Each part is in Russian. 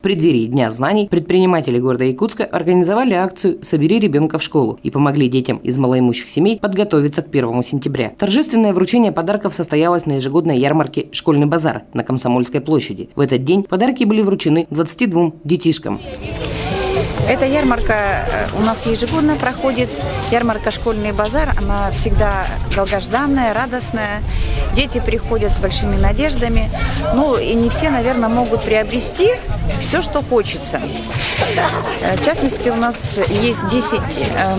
В преддверии Дня знаний предприниматели города Якутска организовали акцию «Собери ребенка в школу» и помогли детям из малоимущих семей подготовиться к 1 сентября. Торжественное вручение подарков состоялось на ежегодной ярмарке «Школьный базар» на Комсомольской площади. В этот день подарки были вручены 22 детишкам. Эта ярмарка у нас ежегодно проходит. Ярмарка «Школьный базар», она всегда долгожданная, радостная. Дети приходят с большими надеждами. Ну и не все, наверное, могут приобрести все, что хочется. В частности, у нас есть 10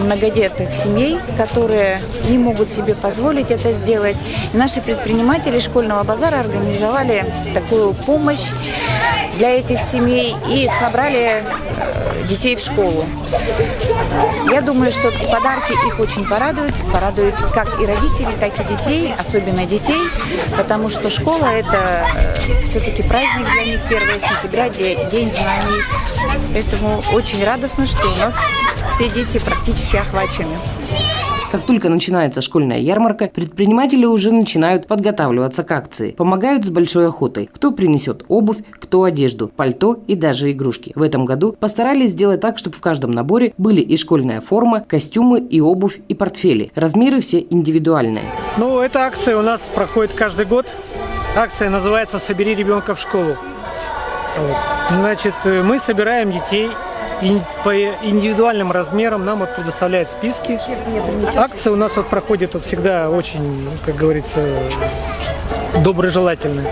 многодетных семей, которые не могут себе позволить это сделать. И наши предприниматели «Школьного базара» организовали такую помощь для этих семей и собрали детей в школу. Я думаю, что подарки их очень порадуют как и родителей, так и детей, особенно детей, потому что школа – это все-таки праздник для них, 1 сентября, День знаний. Поэтому очень радостно, что у нас все дети практически охвачены. Как только начинается школьная ярмарка, предприниматели уже начинают подготавливаться к акции. Помогают с большой охотой. Кто принесет обувь, кто одежду, пальто и даже игрушки. В этом году постарались сделать так, чтобы в каждом наборе были и школьная форма, костюмы, и обувь, и портфели. Размеры все индивидуальные. Ну, эта акция у нас проходит каждый год. Акция называется «Собери ребенка в школу». Значит, мы собираем детей. И по индивидуальным размерам нам предоставляют списки. Акция у нас проходит всегда очень, как говорится, доброжелательно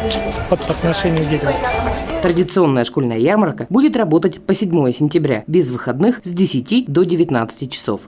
по отношению к детям. Традиционная школьная ярмарка будет работать по 7 сентября, без выходных с 10 до 19 часов.